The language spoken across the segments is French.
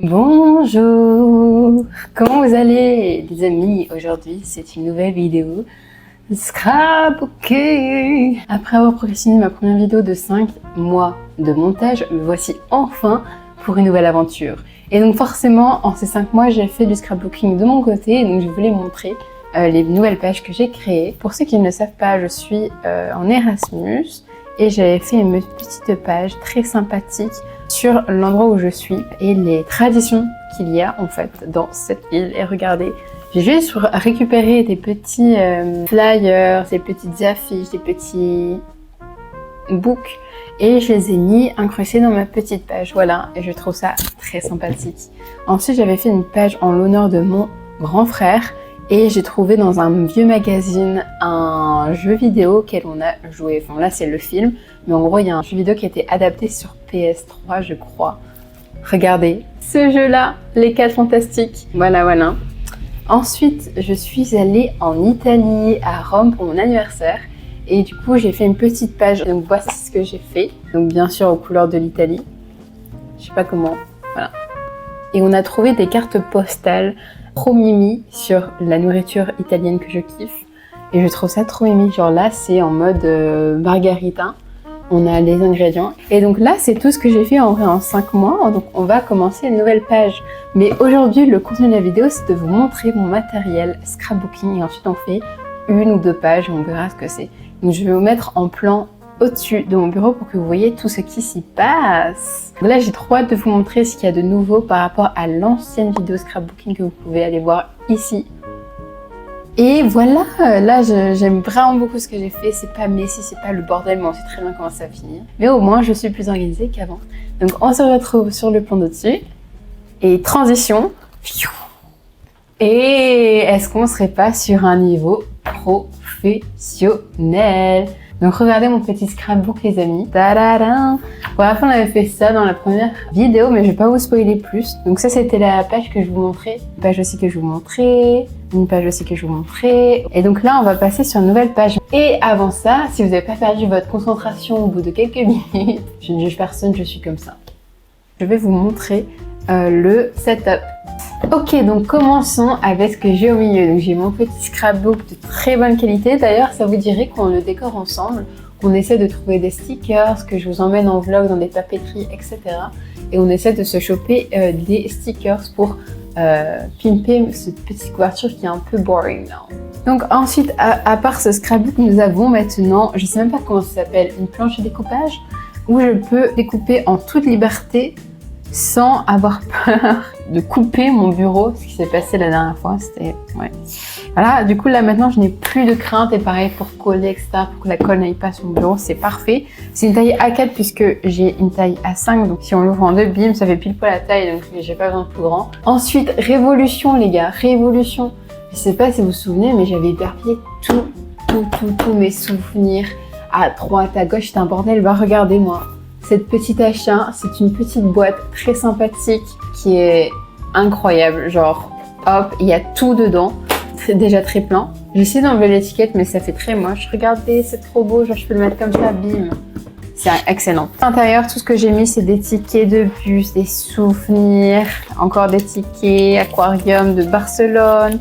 Bonjour, comment vous allez les amis? Aujourd'hui c'est une nouvelle vidéo scrapbooking. Après avoir procrastiné ma première vidéo de 5 mois de montage, me voici enfin pour une nouvelle aventure. Et donc forcément en ces 5 mois j'ai fait du scrapbooking de mon côté, et donc je voulais montrer les nouvelles pages que j'ai créées. Pour ceux qui ne le savent pas, je suis en Erasmus et j'avais fait une petite page très sympathique sur l'endroit où je suis et les traditions qu'il y a en fait dans cette ville. Et regardez, j'ai juste récupéré des petits flyers, des petites affiches, des petits books et je les ai mis incrustés dans ma petite page. Voilà, et je trouve ça très sympathique. Ensuite, j'avais fait une page en l'honneur de mon grand frère et j'ai trouvé dans un vieux magazine un jeu vidéo auquel on a joué. Enfin là c'est le film, mais en gros il y a un jeu vidéo qui a été adapté sur PS3 je crois. Regardez ce jeu là, les 4 fantastiques. Voilà. Ensuite je suis allée en Italie, à Rome pour mon anniversaire. Et du coup j'ai fait une petite page, donc voici ce que j'ai fait. Donc bien sûr aux couleurs de l'Italie. Je sais pas comment, voilà. Et on a trouvé des cartes postales trop mimi sur la nourriture italienne que je kiffe. Et je trouve ça trop mimi. Genre là, c'est en mode margarita. On a les ingrédients. Et donc là, c'est tout ce que j'ai fait en vrai en 5 mois. Donc on va commencer une nouvelle page. Mais aujourd'hui, le contenu de la vidéo, c'est de vous montrer mon matériel scrapbooking. Et ensuite, on fait 1 ou 2 pages et on verra ce que c'est. Donc je vais vous mettre en plan au-dessus de mon bureau pour que vous voyez tout ce qui s'y passe. Là, j'ai trop hâte de vous montrer ce qu'il y a de nouveau par rapport à l'ancienne vidéo scrapbooking que vous pouvez aller voir ici. Et voilà, là, j'aime vraiment beaucoup ce que j'ai fait. C'est pas messy, c'est pas le bordel, mais on sait très bien comment ça va finir. Mais au moins, je suis plus organisée qu'avant. Donc, on se retrouve sur le plan d'au-dessus. Et transition. Et est-ce qu'on serait pas sur un niveau professionnel? Donc regardez mon petit scrapbook les amis. Tadadam. Pour la fin on avait fait ça dans la première vidéo, mais je vais pas vous spoiler plus. Donc ça c'était la page que je vous montrais. Une page aussi que je vous montrais. Une page aussi que je vous montrais. Et donc là on va passer sur une nouvelle page. Et avant ça, si vous n'avez pas perdu votre concentration au bout de quelques minutes, je ne juge personne, je suis comme ça. Je vais vous montrer le setup. Ok, donc commençons avec ce que j'ai au milieu. Donc j'ai mon petit scrapbook de très bonne qualité. D'ailleurs, ça vous dirait qu'on le décore ensemble, qu'on essaie de trouver des stickers, que je vous emmène en vlog dans des papeteries, etc. Et on essaie de se choper des stickers pour pimper cette petite couverture qui est un peu boring now. Donc ensuite, à part ce scrapbook, nous avons maintenant, je sais même pas comment ça s'appelle, une planche de découpage où je peux découper en toute liberté sans avoir peur de couper mon bureau. Ce qui s'est passé la dernière fois, c'était... ouais. Voilà, du coup là maintenant je n'ai plus de crainte, et pareil pour coller, etc. pour que la colle n'aille pas sur mon bureau, c'est parfait. C'est une taille A4 puisque j'ai une taille A5, donc si on l'ouvre en 2, bim, ça fait pile poil la taille, donc j'ai pas besoin de plus grand. Ensuite, révolution les gars, révolution. Je sais pas si vous vous souvenez, mais j'avais éparpillé tous mes souvenirs à droite, à gauche, c'était un bordel. Bah regardez-moi. Cette petite achat, c'est une petite boîte très sympathique qui est incroyable. Genre, hop, il y a tout dedans. C'est déjà très plein. J'ai essayé d'enlever l'étiquette, mais ça fait très moche. Regardez, c'est trop beau. Genre, je peux le mettre comme ça, bim. C'est excellent. À l'intérieur, tout ce que j'ai mis, c'est des tickets de bus, des souvenirs, encore des tickets, aquarium de Barcelone.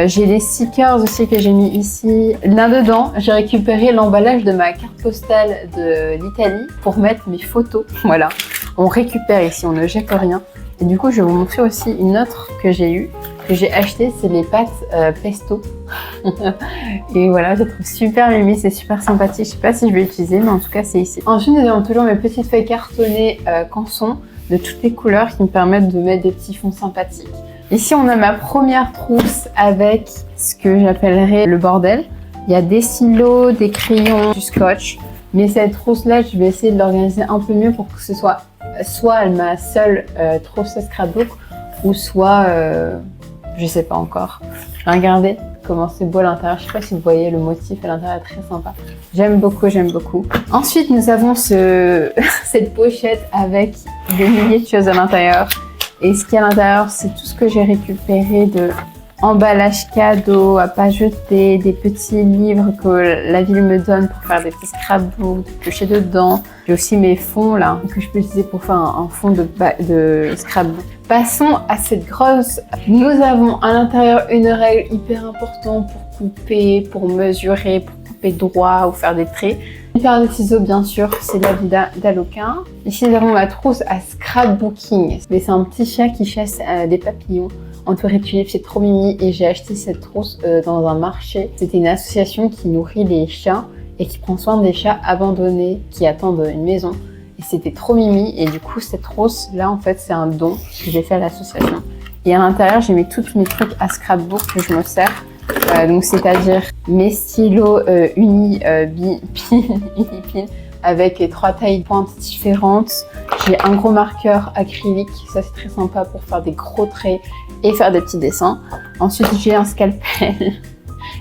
J'ai les stickers aussi que j'ai mis ici. Là-dedans, j'ai récupéré l'emballage de ma carte postale de l'Italie pour mettre mes photos. Voilà, on récupère ici, on ne jette rien. Et du coup, je vais vous montrer aussi une autre que j'ai eue, que j'ai achetée, c'est les pâtes pesto. Et voilà, je trouve super mimi, c'est super sympathique. Je sais pas si je vais l'utiliser, mais en tout cas, c'est ici. Ensuite, nous avons toujours mes petites feuilles cartonnées Canson de toutes les couleurs qui me permettent de mettre des petits fonds sympathiques. Ici, on a ma première trousse avec ce que j'appellerais le bordel. Il y a des stylos, des crayons, du scotch. Mais cette trousse-là, je vais essayer de l'organiser un peu mieux pour que ce soit ma seule trousse scrapbook ou soit, je sais pas encore. Regardez comment c'est beau à l'intérieur. Je sais pas si vous voyez, le motif à l'intérieur est très sympa. J'aime beaucoup, j'aime beaucoup. Ensuite, nous avons cette pochette avec des milliers de choses à l'intérieur. Et ce qu'il y a à l'intérieur, c'est tout ce que j'ai récupéré de emballage cadeau à pas jeter, des petits livres que la ville me donne pour faire des petits scrapbooks, de piocher dedans. J'ai aussi mes fonds là que je peux utiliser pour faire un fond de scrapbook. Passons à cette grosse. Nous avons à l'intérieur une règle hyper importante pour couper, pour mesurer, pour couper droit ou faire des traits. Une paire de ciseaux bien sûr, c'est la vie d'Aloquin. Ici nous avons ma trousse à scrapbooking. Mais c'est un petit chat qui chasse des papillons entouré de tulipes, c'est trop mimi et j'ai acheté cette trousse dans un marché. C'était une association qui nourrit les chats et qui prend soin des chats abandonnés qui attendent une maison. Et c'était trop mimi et du coup cette trousse là en fait c'est un don que j'ai fait à l'association. Et à l'intérieur j'ai mis tous mes trucs à scrapbook que je me sers. Donc c'est-à-dire mes stylos Unipin avec 3 tailles de pointes différentes. J'ai un gros marqueur acrylique, ça c'est très sympa pour faire des gros traits et faire des petits dessins. Ensuite j'ai un scalpel.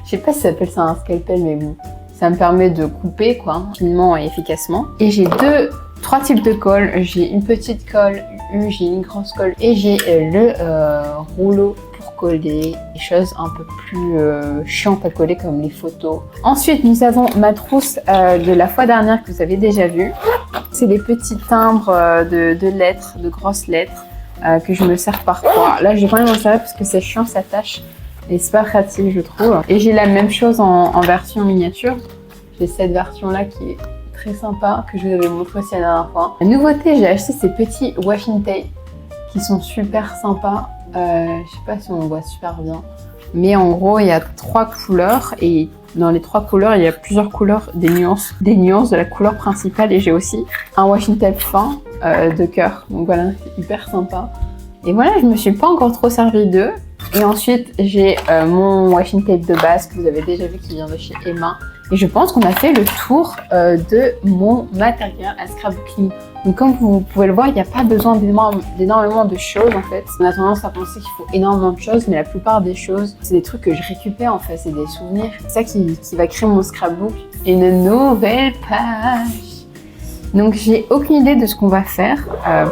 Je sais pas si ça s'appelle ça un scalpel mais bon, ça me permet de couper quoi, finement et efficacement. Et j'ai 3 types de colle. J'ai une petite colle, j'ai une grosse colle et j'ai le rouleau pour coller des choses un peu plus chiantes à coller comme les photos. Ensuite nous avons ma trousse de la fois dernière que vous avez déjà vue. C'est des petits timbres de lettres, de grosses lettres que je me sers parfois. Là j'ai pas envie de m'en servir parce que c'est chiant, ça tâche et c'est pas pratique je trouve. Et j'ai la même chose en version miniature. J'ai cette version là qui est très sympa que je vous avais montré aussi la dernière fois. La nouveauté, j'ai acheté ces petits washing tape qui sont super sympas. Je sais pas si on voit super bien, mais en gros il y a 3 couleurs et dans les 3 couleurs il y a plusieurs couleurs, des nuances de la couleur principale. Et j'ai aussi un washing tape fin de cœur, donc voilà, c'est hyper sympa. Et voilà, je me suis pas encore trop servi d'eux. Et ensuite j'ai mon washing tape de base que vous avez déjà vu qui vient de chez Emma. Et je pense qu'on a fait le tour de mon matériel à scrapbooking. Donc comme vous pouvez le voir, il n'y a pas besoin d'énormément de choses en fait. On a tendance à penser qu'il faut énormément de choses, mais la plupart des choses, c'est des trucs que je récupère en fait, c'est des souvenirs. C'est ça qui va créer mon scrapbook. Une nouvelle page. Donc j'ai aucune idée de ce qu'on va faire,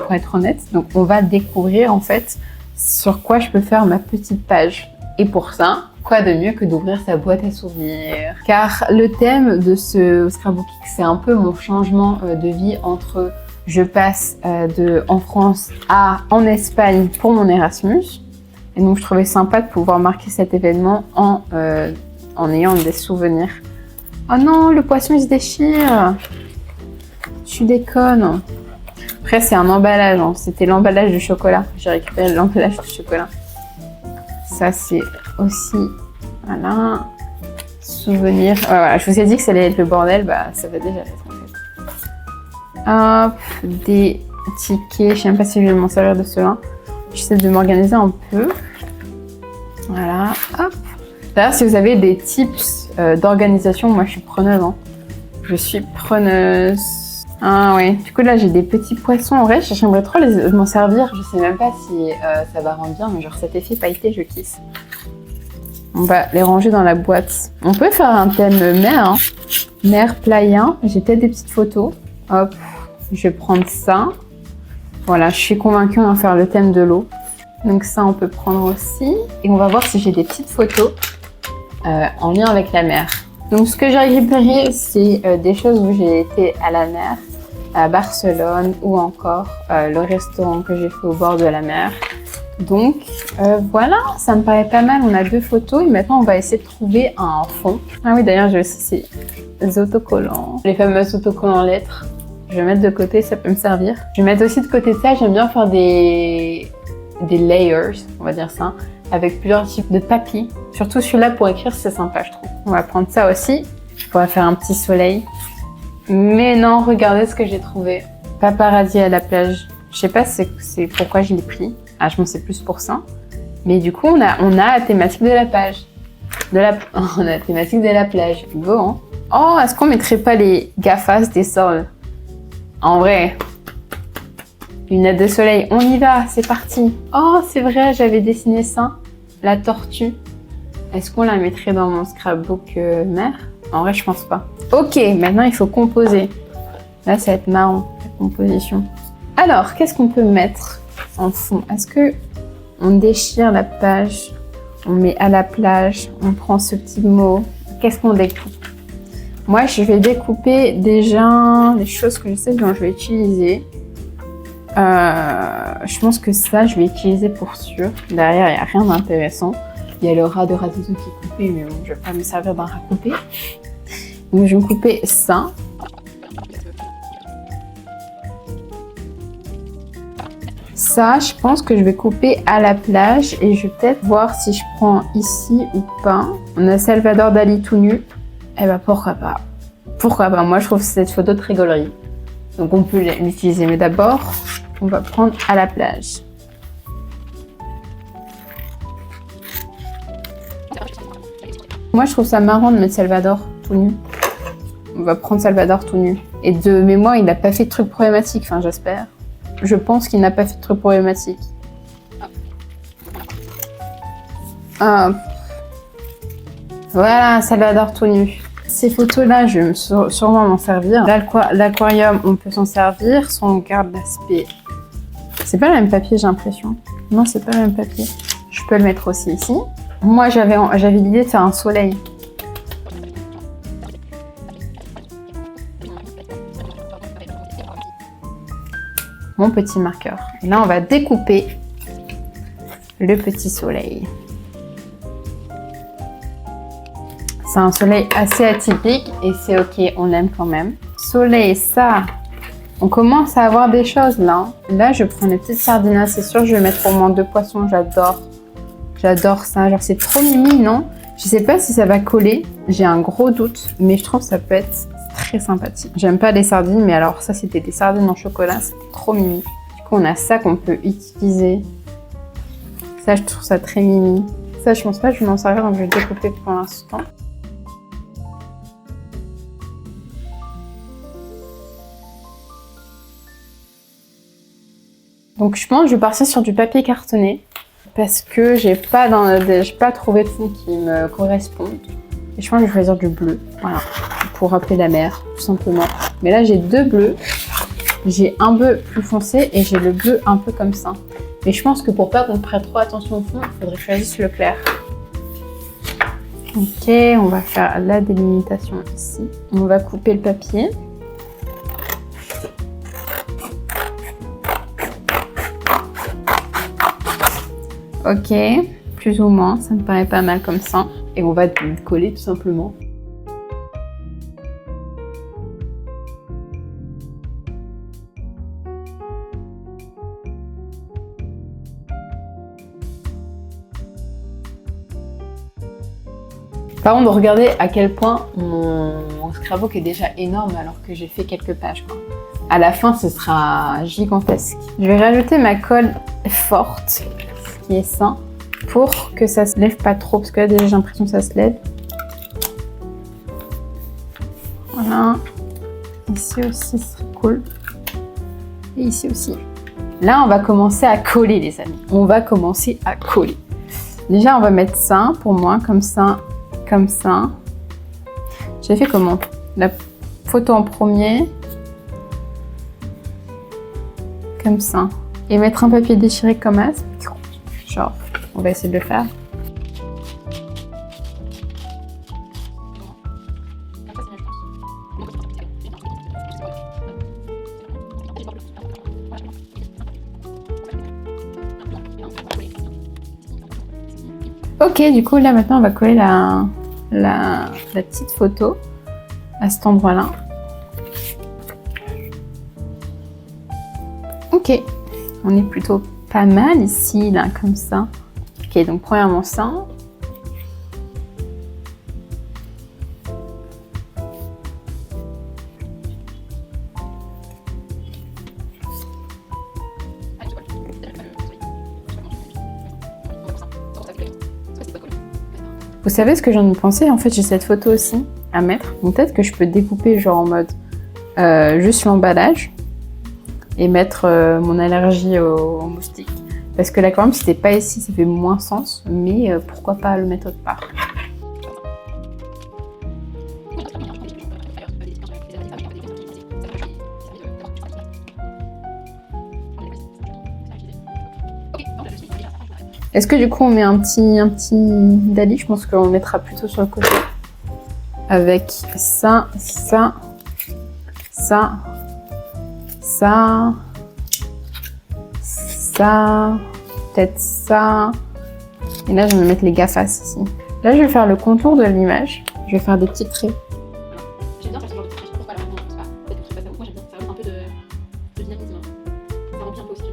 pour être honnête. Donc on va découvrir en fait sur quoi je peux faire ma petite page. Et pour ça, quoi de mieux que d'ouvrir sa boîte à souvenirs? Car le thème de ce scrapbooking, c'est un peu mon changement de vie entre je passe en France en Espagne pour mon Erasmus. Et donc je trouvais sympa de pouvoir marquer cet événement en ayant des souvenirs. Oh non, le poisson il se déchire! Tu déconnes! Après c'est un emballage, hein. C'était l'emballage de chocolat. J'ai récupéré l'emballage de chocolat. Ça c'est aussi, voilà, souvenir. Voilà, je vous ai dit que ça allait être le bordel, bah ça va déjà l'être en fait. Hop, des tickets, je sais même pas si je vais m'en servir de cela. J'essaie de m'organiser un peu. Voilà, hop. D'ailleurs, si vous avez des tips d'organisation, moi je suis preneuse. Hein. Je suis preneuse. Ah oui, du coup là j'ai des petits poissons. En vrai, j'aimerais trop m'en servir. Je sais même pas si ça va rendre bien, mais genre cet effet pailleté, je kiffe. On va les ranger dans la boîte. On peut faire un thème mer, hein. Mer, playa. J'ai peut-être des petites photos. Hop, je vais prendre ça. Voilà, je suis convaincue, on va faire le thème de l'eau. Donc ça, on peut prendre aussi. Et on va voir si j'ai des petites photos en lien avec la mer. Donc ce que j'ai récupéré, c'est des choses où j'ai été à la mer, à Barcelone ou encore le restaurant que j'ai fait au bord de la mer. Donc voilà, ça me paraît pas mal. On a 2 photos et maintenant on va essayer de trouver un fond. Ah oui, d'ailleurs j'ai aussi ces autocollants, les fameux autocollants lettres. Je vais mettre de côté, ça peut me servir. Je vais mettre aussi de côté ça, j'aime bien faire des layers, on va dire ça, avec plusieurs types de papier. Surtout celui-là pour écrire, c'est sympa, je trouve. On va prendre ça aussi. On va faire un petit soleil. Mais non, regardez ce que j'ai trouvé. Paparazzi à la plage. Je sais pas c'est pourquoi je l'ai pris. Ah, je m'en sais plus pour ça. Mais du coup, on a la thématique de la page. On a la thématique de la plage. Beau, hein? Oh, est-ce qu'on mettrait pas les gafas des sols? En vrai. Lunettes de soleil, on y va, c'est parti. Oh, c'est vrai, j'avais dessiné ça. La tortue. Est-ce qu'on la mettrait dans mon scrapbook mer? En vrai, je pense pas. Ok, maintenant il faut composer. Là, ça va être marrant, la composition. Alors, qu'est-ce qu'on peut mettre en fond? Est-ce que on déchire la page On met à la plage, on prend ce petit mot. Qu'est-ce qu'on découpe? Moi, je vais découper déjà les choses que je sais dont je vais utiliser. Je pense que ça, je vais utiliser pour sûr. Derrière, il n'y a rien d'intéressant. Il y a le rat de ratatouille qui est coupé, mais bon, je ne vais pas me servir d'un rat coupé. Donc, je vais me couper ça. Ça, je pense que je vais couper à la plage et je vais peut-être voir si je prends ici ou pas. On a Salvador Dali tout nu. Eh ben, pourquoi pas? Pourquoi pas? Moi, je trouve cette photo très gaulerie. Donc, on peut l'utiliser. Mais d'abord, on va prendre à la plage. Moi, je trouve ça marrant de mettre Salvador tout nu. On va prendre Salvador tout nu. Et de mémoire, il n'a pas fait de trucs problématiques. Enfin, j'espère. Je pense qu'il n'a pas fait de trucs problématiques. Voilà, Salvador tout nu. Ces photos-là, je vais sûrement m'en servir. L'aquarium, on peut s'en servir. Si on garde l'aspect... C'est pas le même papier, j'ai l'impression. Non, c'est pas le même papier. Je peux le mettre aussi ici. Moi, j'avais l'idée de faire un soleil. Mon petit marqueur. Et là, on va découper le petit soleil. C'est un soleil assez atypique et c'est ok, on l'aime quand même. Soleil, ça, on commence à avoir des choses là. Là, je prends les petites sardinas. C'est sûr, je vais mettre au moins 2 poissons. J'adore. J'adore ça. Genre, c'est trop mimi, non? Je sais pas si ça va coller. J'ai un gros doute, mais je trouve que ça peut être très sympathique. J'aime pas les sardines, mais alors ça, c'était des sardines en chocolat. C'était trop mimi. Du coup, on a ça qu'on peut utiliser. Ça, je trouve ça très mimi. Ça, je pense pas que je vais m'en servir, donc je vais découper pour l'instant. Donc je pense que je vais partir sur du papier cartonné parce que j'ai pas trouvé de fond qui me correspondent. Et je pense que je vais choisir du bleu, voilà, pour rappeler la mer, tout simplement. Mais là j'ai 2 bleus, j'ai un bleu plus foncé et j'ai le bleu un peu comme ça. Mais je pense que pour pas qu'on prête trop attention au fond, il faudrait que je choisisse le clair. Ok, on va faire la délimitation ici. On va couper le papier. Ok, plus ou moins, ça me paraît pas mal comme ça. Et on va coller tout simplement. Par contre, regardez à quel point mon scrapbook est déjà énorme alors que j'ai fait quelques pages, quoi. À la fin, ce sera gigantesque. Je vais rajouter ma colle forte, qui est ça, pour que ça se lève pas trop, parce que là déjà j'ai l'impression que ça se lève. Voilà. Ici aussi, ce serait cool. Et ici aussi. Là, on va commencer à coller, les amis. On va commencer à coller. Déjà, on va mettre ça, pour moi, comme ça, comme ça. J'ai fait comment? La photo en premier. Comme ça. Et mettre un papier déchiré comme ça. Genre, on va essayer de le faire. Ok, du coup, là, maintenant, on va coller la petite photo à cet endroit-là. Ok, on est plutôt pas mal ici, là, comme ça. Ok, donc premièrement ça. Vous savez ce que j'en ai pensé? En fait, j'ai cette photo aussi à mettre. Donc peut-être que je peux découper genre en mode juste l'emballage et mettre mon allergie aux moustiques. Parce que là, quand même, si c'était pas ici, ça fait moins sens. Mais pourquoi pas le mettre autre part? Est-ce que du coup on met un petit dali? Je pense qu'on le mettra plutôt sur le côté. Avec ça, ça, ça, ça, ça, peut-être ça. Et là je vais mettre les GAFAS ici. Là je vais faire le contour de l'image. Je vais faire des petits traits. J'aime bien faire ce genre de traits. Pourquoi alors non, je sais pas. Peut-être que je sais pas ça. Moi j'aime bien. Ça rajoute un peu de dynamisme. Ça remplit un peu aussi.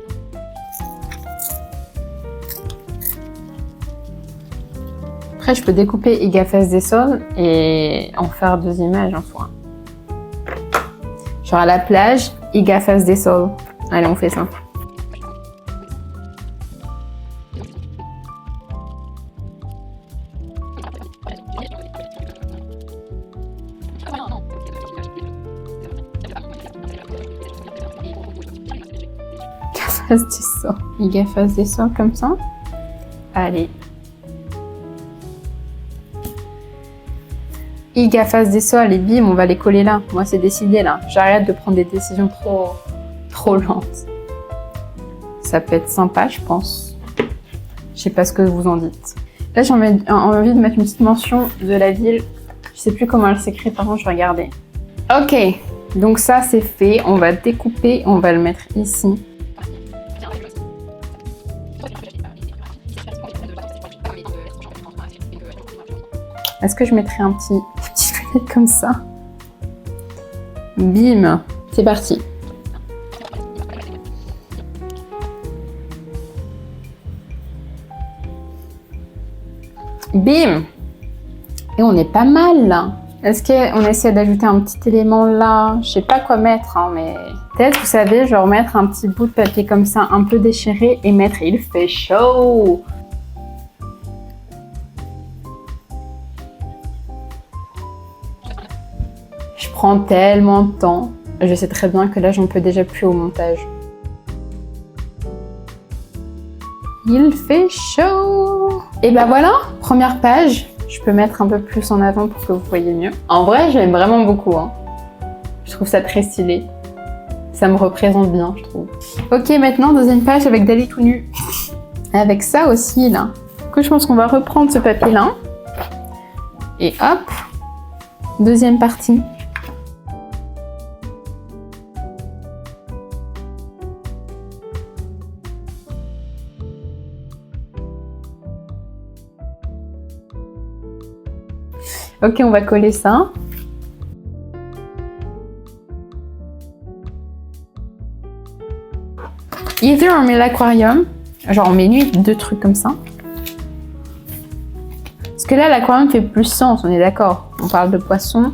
Après, je peux découper Igafes des sols et en faire 2 images en soi. Genre à la plage, Igafes des sols. Allez, on fait ça. Igafes des sols. Igafes des sols comme ça. Allez. Igafes des sols et bim, on va les coller là. Moi, c'est décidé là. J'arrête de prendre des décisions trop lentes. Ça peut être sympa, je pense. Je sais pas ce que vous en dites. Là, j'ai envie de mettre une petite mention de la ville. Je sais plus comment elle s'écrit, par contre, je vais regarder. Ok, donc ça, c'est fait. On va découper, on va le mettre ici. Est-ce que je mettrais un petit feuillet comme ça? Bim, c'est parti. Bim. Et on est pas mal là. Est-ce qu'on essaie d'ajouter un petit élément là? Je sais pas quoi mettre, hein, mais peut-être, vous savez, genre mettre un petit bout de papier comme ça, un peu déchiré et mettre « Il fait chaud ». Je prends tellement de temps. Je sais très bien que là, j'en peux déjà plus au montage. Il fait chaud. Et ben voilà, première page. Je peux mettre un peu plus en avant pour que vous voyez mieux. En vrai, j'aime vraiment beaucoup. Hein. Je trouve ça très stylé. Ça me représente bien, je trouve. Ok, maintenant, deuxième page avec Dali tout nu. Avec ça aussi, là. Du coup, je pense qu'on va reprendre ce papier-là. Et hop, deuxième partie. Ok, on va coller ça. Either on met l'aquarium, genre on met lui 2 trucs comme ça. Parce que là, l'aquarium fait plus sens, on est d'accord. On parle de poisson,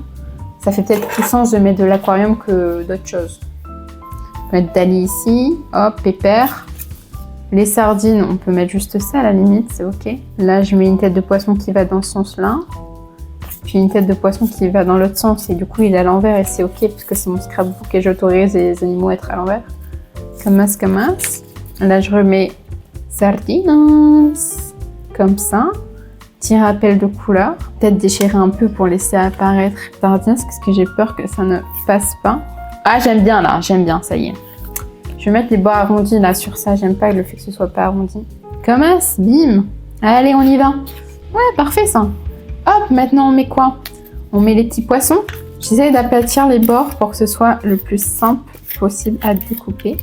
ça fait peut-être plus sens de mettre de l'aquarium que d'autres choses. On peut mettre Dali ici, hop, pépère. Les sardines, on peut mettre juste ça à la limite, c'est ok. Là, je mets une tête de poisson qui va dans ce sens-là. Puis une tête de poisson qui va dans l'autre sens et du coup il est à l'envers et c'est ok parce que c'est mon scrapbook et j'autorise les animaux à être à l'envers. Camas, camas. Là je remets sardinas comme ça. Petit rappel de couleur. Peut-être déchirer un peu pour laisser apparaître sardinas parce que j'ai peur que ça ne passe pas. Ah j'aime bien là, j'aime bien, ça y est. Je vais mettre les bords arrondis là sur ça, j'aime pas le fait que ce soit pas arrondi. Camas, bim. Allez on y va. Ouais parfait ça. Hop, maintenant on met quoi? On met les petits poissons. J'essaie d'aplatir les bords pour que ce soit le plus simple possible à découper.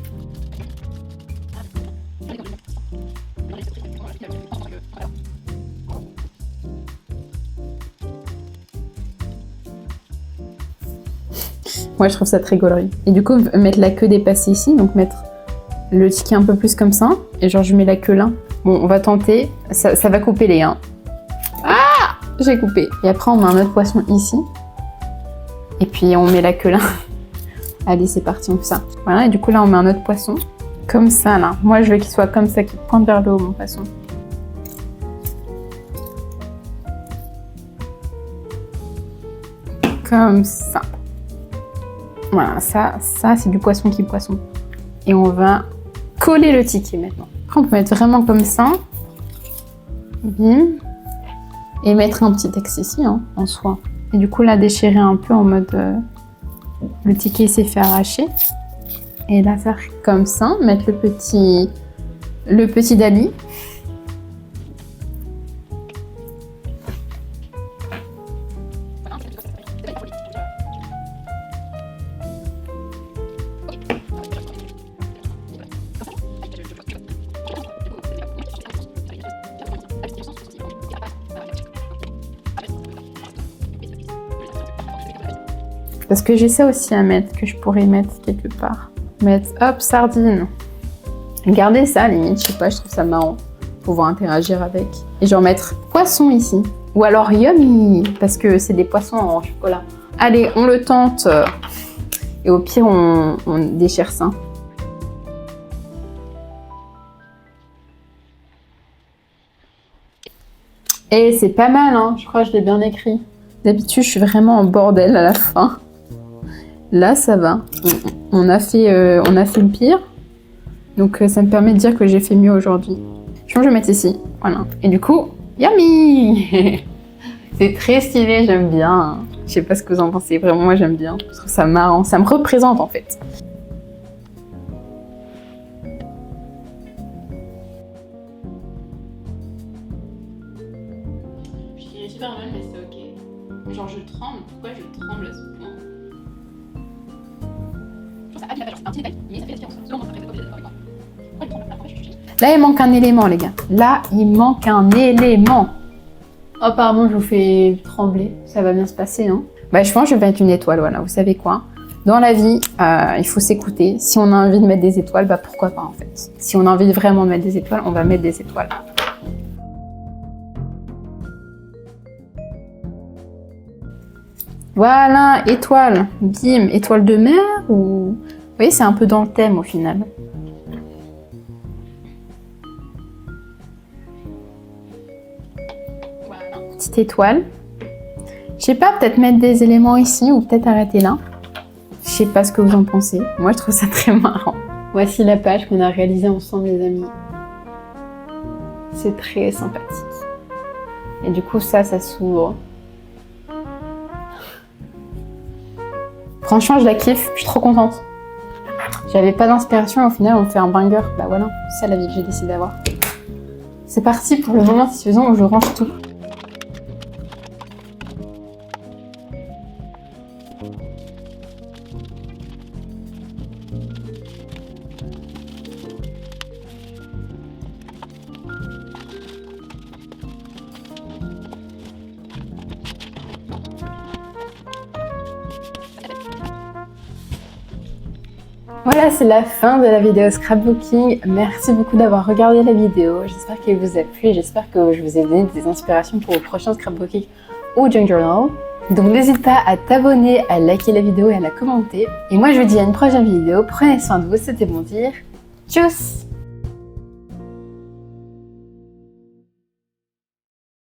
Ouais, je trouve ça très gaulerie. Et du coup, mettre la queue dépassée ici, donc mettre le ticket un peu plus comme ça. Et genre, je mets la queue là. Bon, on va tenter. Ça va couper les uns. J'ai coupé. Et après, on met un autre poisson ici. Et puis, on met la queue là. Allez, c'est parti, on fait ça. Voilà, et du coup, là, on met un autre poisson. Comme ça, là. Moi, je veux qu'il soit comme ça, qu'il pointe vers le haut, mon poisson. Comme ça. Voilà, ça c'est du poisson qui poisson. Et on va coller le ticket maintenant. Après, on peut mettre vraiment comme ça. Bim. Et mettre un petit texte ici, hein, en soi. Et du coup, là, déchirer un peu en mode... le ticket s'est fait arracher. Et là, faire comme ça. Mettre le petit Dali. Parce que j'ai ça aussi à mettre, que je pourrais mettre quelque part. Mettre, hop, sardine. Gardez ça, limite, je sais pas, je trouve ça marrant. Pouvoir interagir avec. Et genre mettre poisson ici. Ou alors yummy, parce que c'est des poissons en chocolat. Allez, on le tente. Et au pire, on déchire ça. Et c'est pas mal, hein. Je crois que je l'ai bien écrit. D'habitude, je suis vraiment en bordel à la fin. Là, ça va. On a fait le pire. Donc, ça me permet de dire que j'ai fait mieux aujourd'hui. Je pense que je vais mettre ici. Voilà. Et du coup, yummy. C'est très stylé, j'aime bien. Je sais pas ce que vous en pensez. Vraiment, moi, j'aime bien. Je trouve ça marrant. Ça me représente, en fait. Je dirais super mal, mais c'est ok. Genre, je tremble. Pourquoi je tremble à ce point? Je trouve ça habile à faire. Genre, c'est un petit détail, mais ça fait la différence. Selon moi, après, vous êtes d'accord avec moi. Pourquoi je tremble? Pourquoi je suis Là, il manque un élément, les gars. Là, il manque un élément. Oh, apparemment, je vous fais trembler. Ça va bien se passer, non? Bah, je pense que je vais mettre une étoile, voilà. Vous savez quoi? Dans la vie, il faut s'écouter. Si on a envie de mettre des étoiles, bah pourquoi pas, en fait. Si on a envie vraiment de mettre des étoiles, on va mettre des étoiles. Voilà, étoile. Bim, étoile de mer ou... Vous voyez, c'est un peu dans le thème, au final. Petite étoile. Je sais pas, peut-être mettre des éléments ici ou peut-être arrêter là. Je sais pas ce que vous en pensez. Moi, je trouve ça très marrant. Voici la page qu'on a réalisée ensemble, les amis. C'est très sympathique. Et du coup, ça s'ouvre. Franchement, je la kiffe. Je suis trop contente. J'avais pas d'inspiration. Au final, on fait un banger. Bah voilà, c'est ça la vie que j'ai décidé d'avoir. C'est parti pour le moment satisfaisant où je range tout. Voilà, c'est la fin de la vidéo scrapbooking. Merci beaucoup d'avoir regardé la vidéo. J'espère qu'elle vous a plu et j'espère que je vous ai donné des inspirations pour vos prochains scrapbooking ou junk journal. Donc n'hésite pas à t'abonner, à liker la vidéo et à la commenter. Et moi je vous dis à une prochaine vidéo. Prenez soin de vous, c'était bon dire. Tchuss!